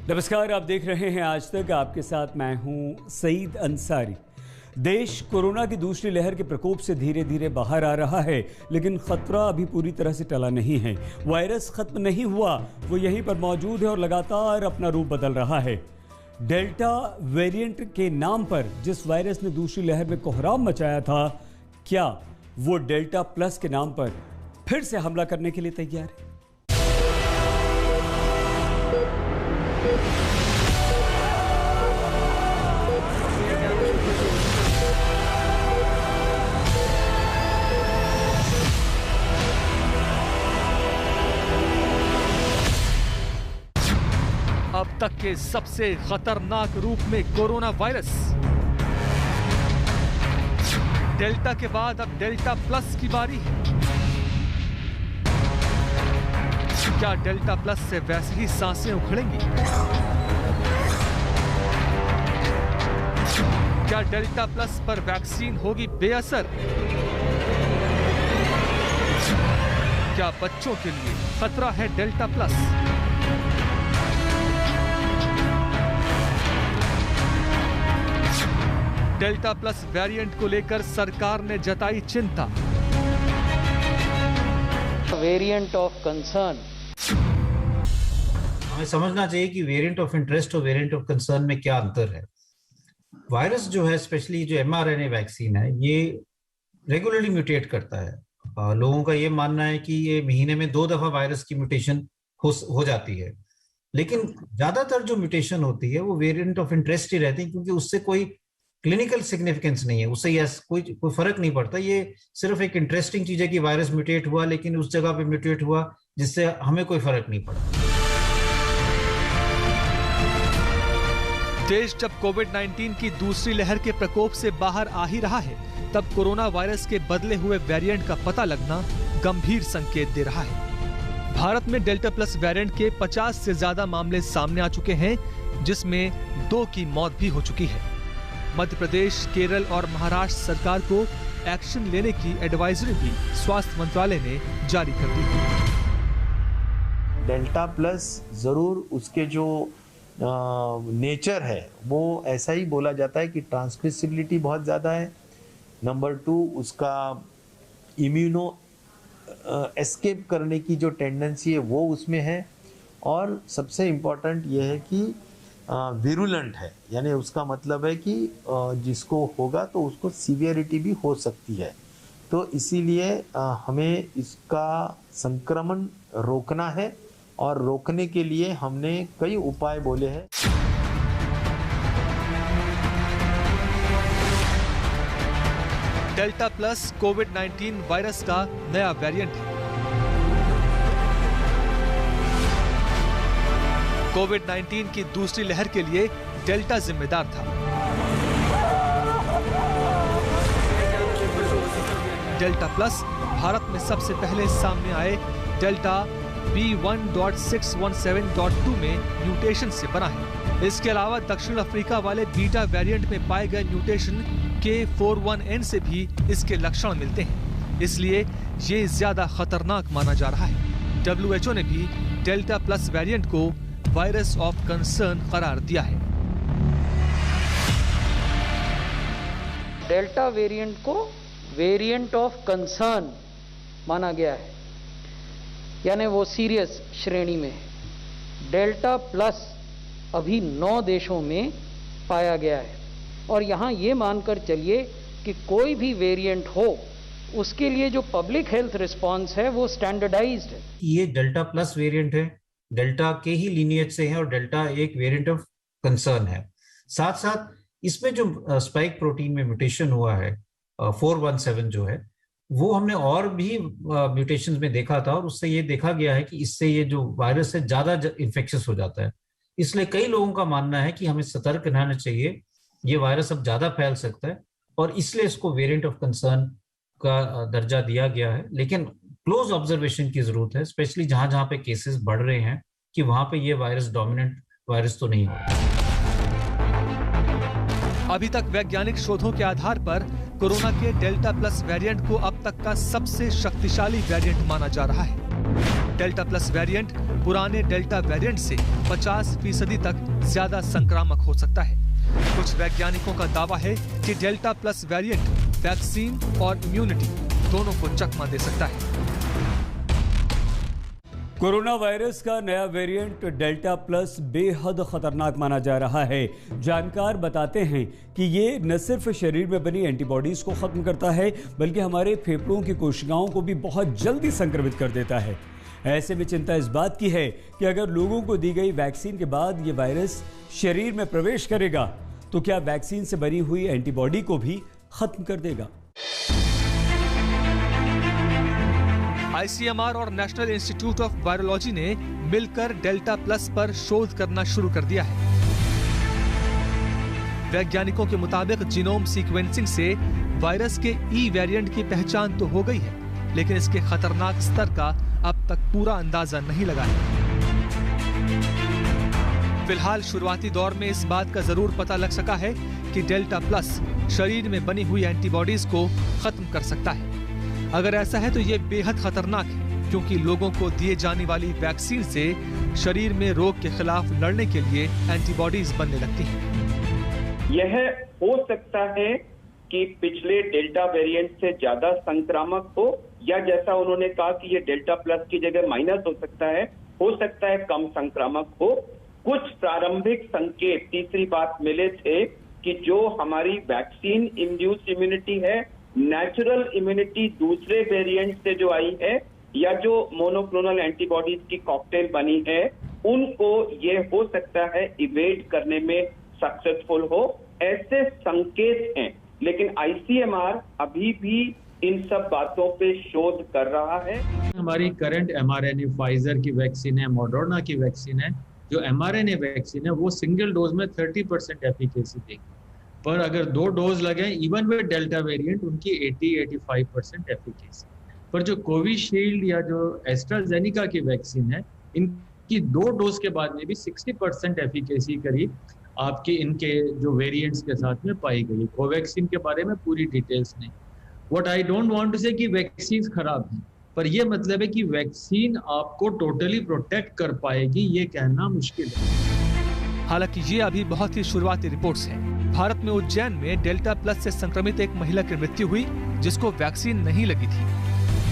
नमस्कार, आप देख रहे हैं आज तक। आपके साथ मैं हूं सईद अंसारी। देश कोरोना की दूसरी लहर के प्रकोप से धीरे धीरे बाहर आ रहा है, लेकिन खतरा अभी पूरी तरह से टला नहीं है। वायरस खत्म नहीं हुआ, वो यहीं पर मौजूद है और लगातार अपना रूप बदल रहा है। डेल्टा वेरिएंट के नाम पर जिस वायरस ने दूसरी लहर में कोहराम मचाया था, क्या वो डेल्टा प्लस के नाम पर फिर से हमला करने के लिए तैयार है? अब तक के सबसे खतरनाक रूप में कोरोना वायरस। डेल्टा के बाद अब डेल्टा प्लस की बारी है। क्या डेल्टा प्लस से वैसे ही सांसें उखड़ेंगी? क्या डेल्टा प्लस पर वैक्सीन होगी बेअसर? क्या बच्चों के लिए खतरा है delta plus? Delta plus variant को लेकर सरकार ने जताई चिंता। Variant of concern. हमें समझना चाहिए कि वेरिएंट ऑफ इंटरेस्ट और वेरिएंट ऑफ कंसर्न में क्या अंतर है। वायरस जो है, स्पेशली जो mRNA वैक्सीन है, ये रेगुलरली म्यूटेट करता है। लोगों का ये मानना है कि ये महीने में 2 दफा वायरस की म्यूटेशन हो जाती है, लेकिन ज्यादातर जो म्यूटेशन होती है वो वेरिएंट ऑफ इंटरेस्ट ही रहती है, क्योंकि उससे कोई क्लिनिकल सिग्निफिकेंस नहीं है, उससे कोई फर्क नहीं पड़ता। ये सिर्फ एक इंटरेस्टिंग चीज है कि वायरस म्यूटेट हुआ, लेकिन उस जगह पे म्यूटेट हुआ जिससे हमें कोई फर्क नहीं पड़ा। देश जब कोविड-19 की दूसरी लहर के प्रकोप से बाहर आ ही रहा है, तब कोरोना वायरस के बदले हुए वेरिएंट का पता लगना गंभीर संकेत दे रहा है। भारत में डेल्टा प्लस वेरिएंट के 50 से ज्यादा मामले सामने आ चुके हैं, जिसमें 2 की मौत भी हो चुकी है। मध्य प्रदेश, केरल और महाराष्ट्र सरकार को एक्शन लेने की एडवाइजरी भी स्वास्थ्य मंत्रालय ने जारी कर दी है। डेल्टा प्लस जरूर उसके जो नेचर है वो ऐसा ही बोला जाता है कि ट्रांसमिसिबिलिटी बहुत ज़्यादा है। नंबर 2, उसका इम्यूनो एस्केप करने की जो टेंडेंसी है वो उसमें है, और सबसे इम्पोर्टेंट ये है कि विरुलेंट है, यानी उसका मतलब है कि जिसको होगा तो उसको सीवियरिटी भी हो सकती है। तो इसीलिए हमें इसका संक्रमण रोकना है, और रोकने के लिए हमने कई उपाय बोले हैं। डेल्टा प्लस कोविड-19 वायरस का नया वेरिएंट है। कोविड-19 की दूसरी लहर के लिए डेल्टा जिम्मेदार था। डेल्टा प्लस भारत में सबसे पहले सामने आए डेल्टा B1.617.2 में म्यूटेशन से बना है। इसके अलावा दक्षिण अफ्रीका वाले बीटा वेरिएंट में पाए गए म्यूटेशन K41N से भी इसके लक्षण मिलते हैं, इसलिए ये ज्यादा खतरनाक माना जा रहा है। WHO ने भी डेल्टा प्लस वेरिएंट को वायरस ऑफ कंसर्न करार दिया है। डेल्टा वेरिएंट को वेरिएंट ऑफ कंसर्न माना गया है, यानी वो सीरियस श्रेणी में है। डेल्टा प्लस अभी 9 देशों में पाया गया है, और यहाँ ये मानकर चलिए कि कोई भी वेरिएंट हो, उसके लिए जो पब्लिक हेल्थ रिस्पांस है वो स्टैंडर्डाइज्ड है। ये डेल्टा प्लस वेरिएंट है, डेल्टा के ही लीनिएज से है, और डेल्टा एक वेरिएंट ऑफ कंसर्न है। साथ साथ इसमें जो स्पाइक प्रोटीन में म्यूटेशन हुआ है 417 जो है, वो हमने और भी म्यूटेशंस में देखा था, और उससे ये देखा गया है कि इससे ये जो वायरस है ज्यादा इन्फेक्शियस हो जाता है। इसलिए कई लोगों का मानना है कि हमें सतर्क रहना चाहिए, ये वायरस अब ज्यादा फैल सकता है, और इसलिए इसको वेरिएंट ऑफ कंसर्न का दर्जा दिया गया है। लेकिन क्लोज ऑब्जर्वेशन की जरूरत है, स्पेशली जहां जहां पे केसेस बढ़ रहे हैं, कि वहां पे ये वायरस डोमिनेंट वायरस तो नहीं होगा। अभी तक वैज्ञानिक शोधों के आधार पर कोरोना के डेल्टा प्लस वेरिएंट को अब तक का सबसे शक्तिशाली वेरिएंट माना जा रहा है। डेल्टा प्लस वेरिएंट पुराने डेल्टा वेरिएंट से 50% तक ज्यादा संक्रामक हो सकता है। कुछ वैज्ञानिकों का दावा है कि डेल्टा प्लस वेरिएंट वैक्सीन और इम्यूनिटी दोनों को चकमा दे सकता है। कोरोना वायरस का नया वेरिएंट डेल्टा प्लस बेहद खतरनाक माना जा रहा है। जानकार बताते हैं कि ये न सिर्फ शरीर में बनी एंटीबॉडीज को खत्म करता है, बल्कि हमारे फेफड़ों की कोशिकाओं को भी बहुत जल्दी संक्रमित कर देता है। ऐसे में चिंता इस बात की है कि अगर लोगों को दी गई वैक्सीन के बाद ये वायरस शरीर में प्रवेश करेगा तो क्या वैक्सीन से बनी हुई एंटीबॉडी को भी खत्म कर देगा। ICMR और नेशनल इंस्टीट्यूट ऑफ वायरोलॉजी ने मिलकर डेल्टा प्लस पर शोध करना शुरू कर दिया है। वैज्ञानिकों के मुताबिक जीनोम सीक्वेंसिंग से वायरस के ई वेरिएंट की पहचान तो हो गई है, लेकिन इसके खतरनाक स्तर का अब तक पूरा अंदाजा नहीं लगा है। फिलहाल शुरुआती दौर में इस बात का जरूर पता लग सका है कि डेल्टा प्लस शरीर में बनी हुई एंटीबॉडीज को खत्म कर सकता है। अगर ऐसा है तो ये बेहद खतरनाक है, क्योंकि लोगों को दिए जाने वाली वैक्सीन से शरीर में रोग के खिलाफ लड़ने के लिए एंटीबॉडीज बनने लगती हैं। यह हो सकता है कि पिछले डेल्टा वेरिएंट से ज्यादा संक्रामक हो, या जैसा उन्होंने कहा कि ये डेल्टा प्लस की जगह माइनस हो सकता है कम संक्रामक हो। कुछ प्रारंभिक संकेत, तीसरी बात, मिले थे कि जो हमारी वैक्सीन इंड्यूस्ड इम्यूनिटी है, नेचुरल इम्यूनिटी दूसरे वेरिएंट से जो आई है, या जो मोनोक्लोनल एंटीबॉडीज की कॉकटेल बनी है, उनको ये हो सकता है इवेड करने में सक्सेसफुल हो। ऐसे संकेत हैं, लेकिन ICMR अभी भी इन सब बातों पे शोध कर रहा है। हमारी करंट mRNA फाइजर की वैक्सीन है, मॉडर्ना की वैक्सीन है, जो mRNA वैक्सीन है वो सिंगल डोज में 30% एफिकेसी देगी, पर अगर 2 डोज लगे इवन विद डेल्टा वेरिएंट उनकी 80-85% एफिकेसी। पर जो कोविशील्ड या जो एस्ट्राजेनिका की वैक्सीन है, इनकी 2 डोज के बाद में भी 60% एफिकेसी करीब आपके इनके जो वेरिएंट्स के साथ में पाई गई। कोवैक्सीन के बारे में पूरी डिटेल्स नहीं। What I don't want to say कि वैक्सीन खराब है, पर यह मतलब है कि वैक्सीन आपको टोटली प्रोटेक्ट कर पाएगी, ये कहना मुश्किल है। हालांकि ये अभी बहुत ही शुरुआती रिपोर्ट्स हैं। भारत में उज्जैन में डेल्टा प्लस से संक्रमित एक महिला की मृत्यु हुई जिसको वैक्सीन नहीं लगी थी,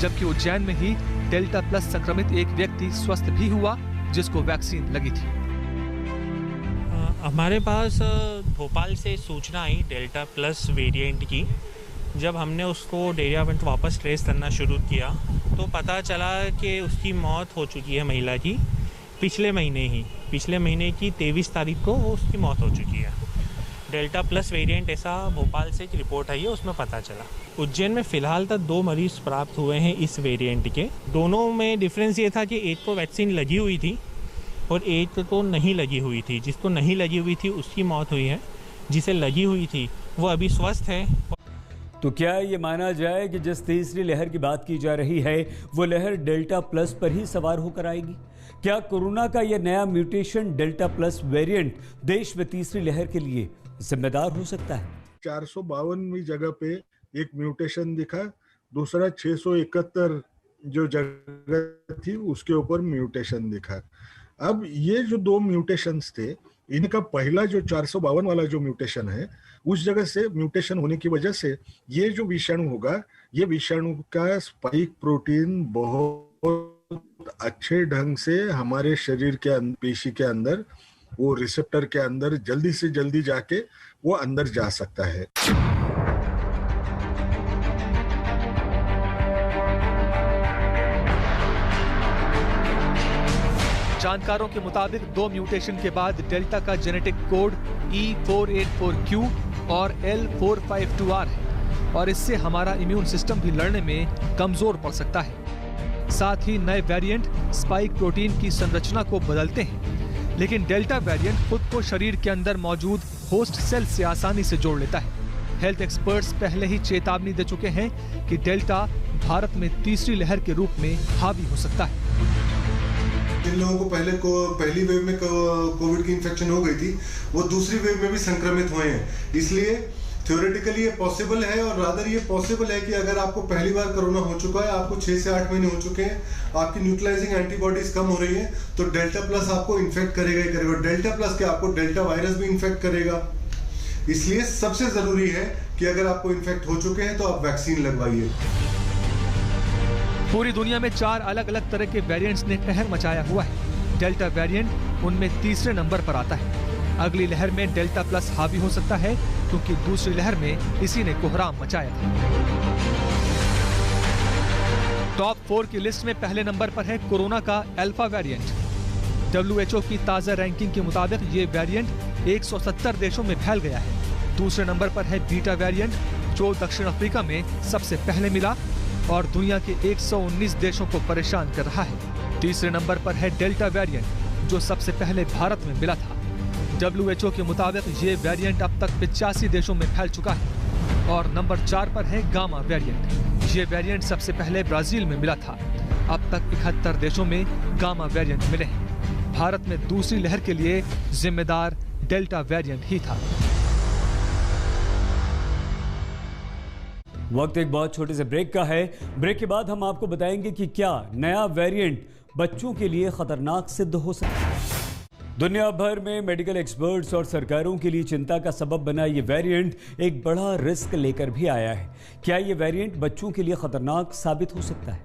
जबकि उज्जैन में ही डेल्टा प्लस संक्रमित एक व्यक्ति स्वस्थ भी हुआ जिसको वैक्सीन लगी थी। हमारे पास भोपाल से सूचना आई डेल्टा प्लस वेरिएंट की। जब हमने उसको डेरियावेंट वापस ट्रेस करना शुरू किया तो पता चला कि उसकी मौत हो चुकी है महिला की। पिछले महीने की 23 तारीख को उसकी मौत हो चुकी है। डेल्टा प्लस वेरिएंट ऐसा भोपाल से एक रिपोर्ट आई है, उसमें पता चला। उज्जैन में फ़िलहाल तक 2 मरीज प्राप्त हुए हैं इस वेरिएंट के। दोनों में डिफरेंस ये था कि एक को वैक्सीन लगी हुई थी और एक को नहीं लगी हुई थी। जिसको नहीं लगी हुई थी उसकी मौत हुई है, जिसे लगी हुई थी वो अभी स्वस्थ है। तो क्या ये माना जाए कि जिस तीसरी लहर की बात की जा रही है वो लहर डेल्टा प्लस पर ही सवार होकर आएगी? क्या कोरोना का यह नया म्यूटेशन डेल्टा प्लस वेरिएंट देश में तीसरी लहर के लिए जिम्मेदार हो सकता है? 452वीं जगह पे एक म्यूटेशन दिखा, दूसरा 671 जो जगह थी उसके ऊपर म्यूटेशन दिखा। अब ये जो 2 म्यूटेशंस थे, इनका पहला जो 452 वाला जो म्यूटेशन है, उस जगह से म्यूटेशन होने की वजह से ये जो विषाणु होगा, ये विषाणु का स्पाइक प्रोटीन बहुत अच्छे ढंग से हमारे शरीर के पेशी के अंदर, वो रिसेप्टर के अंदर जल्दी से जल्दी जाके वो अंदर जा सकता है। जानकारों के मुताबिक 2 म्यूटेशन के बाद डेल्टा का जेनेटिक कोड E484Q और L452R है और इससे हमारा इम्यून सिस्टम भी लड़ने में कमजोर पड़ सकता है। साथ ही नए वेरिएंट स्पाइक प्रोटीन की संरचना को बदलते हैं, लेकिन डेल्टा वेरिएंट खुद को शरीर के अंदर मौजूद होस्ट सेल से आसानी से जोड़ लेता है। हेल्थ एक्सपर्ट्स पहले ही चेतावनी दे चुके हैं कि डेल्टा भारत में तीसरी लहर के रूप में हावी हो सकता है। जिन लोगों को पहली वेव में कोविड की इन्फेक्शन हो गई थी, वो दूसरी वेव में भी संक्रमित हुए हैं। इसलिए थ्योरेटिकली ये पॉसिबल है, और रादर ये पॉसिबल है कि अगर आपको पहली बार कोरोना हो चुका है, आपको 6 से 8 महीने हो चुके हैं, आपकी न्यूट्रलाइजिंग एंटीबॉडीज कम हो रही है, तो डेल्टा प्लस आपको इन्फेक्ट करेगा ही करेगा। डेल्टा प्लस के आपको डेल्टा वायरस भी इन्फेक्ट करेगा। इसलिए सबसे जरूरी है कि अगर आपको इन्फेक्ट हो चुके हैं तो आप वैक्सीन लगवाइए। पूरी दुनिया में 4 अलग अलग तरह के वेरिएंट्स ने कहर मचाया हुआ है। डेल्टा वेरिएंट उनमें तीसरे नंबर पर आता है। अगली लहर में डेल्टा प्लस हावी हो सकता है, क्योंकि दूसरी लहर में इसी ने कोहराम मचाया था। टॉप 4 की लिस्ट में पहले नंबर पर है कोरोना का अल्फा वेरिएंट। WHO की ताजा रैंकिंग के मुताबिक ये वेरिएंट 170 देशों में फैल गया है। दूसरे नंबर पर है बीटा वेरिएंट, जो दक्षिण अफ्रीका में सबसे पहले मिला और दुनिया के 119 देशों को परेशान कर रहा है। तीसरे नंबर पर है डेल्टा वेरिएंट, जो सबसे पहले भारत में मिला था। WHO के मुताबिक ये वेरिएंट अब तक 85 देशों में फैल चुका है। और नंबर 4 पर है गामा वेरिएंट। ये वेरिएंट सबसे पहले ब्राजील में मिला था। अब तक 71 देशों में गामा वेरिएंट मिले हैं। भारत में दूसरी लहर के लिए जिम्मेदार डेल्टा वेरिएंट ही था। वक्त एक बहुत छोटे से ब्रेक का है। ब्रेक के बाद हम आपको बताएंगे कि क्या नया वेरिएंट बच्चों के लिए खतरनाक सिद्ध हो सकता है। दुनिया भर में मेडिकल एक्सपर्ट्स और सरकारों के लिए चिंता का सबब बना ये वेरिएंट एक बड़ा रिस्क लेकर भी आया है। क्या ये वेरिएंट बच्चों के लिए खतरनाक साबित हो सकता है?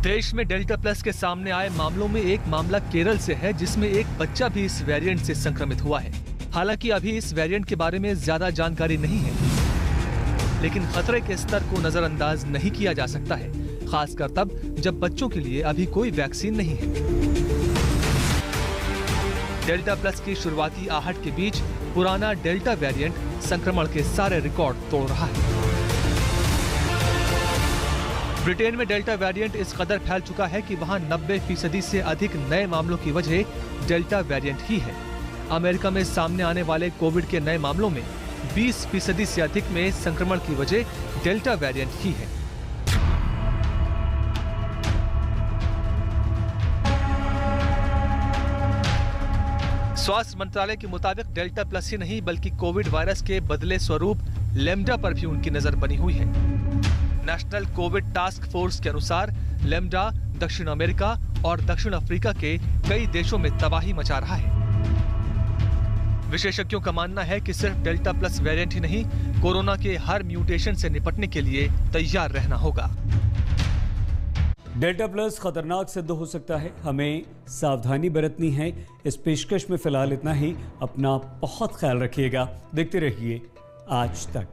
देश में डेल्टा प्लस के सामने आए मामलों में एक मामला केरल से है, जिसमें एक बच्चा भी इस वेरिएंट से संक्रमित हुआ है। हालांकि अभी इस वेरिएंट के बारे में ज्यादा जानकारी नहीं है, लेकिन खतरे के स्तर को नजरअंदाज नहीं किया जा सकता है, खासकर तब जब बच्चों के लिए अभी कोई वैक्सीन नहीं है। डेल्टा प्लस की शुरुआती आहट के बीच पुराना डेल्टा वेरिएंट संक्रमण के सारे रिकॉर्ड तोड़ रहा है। ब्रिटेन में डेल्टा वेरिएंट इस कदर फैल चुका है कि वहां 90% से अधिक नए मामलों की वजह डेल्टा वेरिएंट ही है। अमेरिका में सामने आने वाले कोविड के नए मामलों में 20% से अधिक में संक्रमण की वजह डेल्टा वेरिएंट ही है। स्वास्थ्य मंत्रालय के मुताबिक डेल्टा प्लस ही नहीं बल्कि कोविड वायरस के बदले स्वरूप लैम्डा पर भी उनकी नजर बनी हुई है। नेशनल कोविड टास्क फोर्स के अनुसार लैम्डा दक्षिण अमेरिका और दक्षिण अफ्रीका के कई देशों में तबाही मचा रहा है। विशेषज्ञों का मानना है कि सिर्फ डेल्टा प्लस वेरिएंट ही नहीं, कोरोना के हर म्यूटेशन से निपटने के लिए तैयार रहना होगा। डेल्टा प्लस खतरनाक सिद्ध हो सकता है, हमें सावधानी बरतनी है। इस पेशकश में फिलहाल इतना ही। अपना बहुत ख्याल रखिएगा। देखते रहिए आज तक।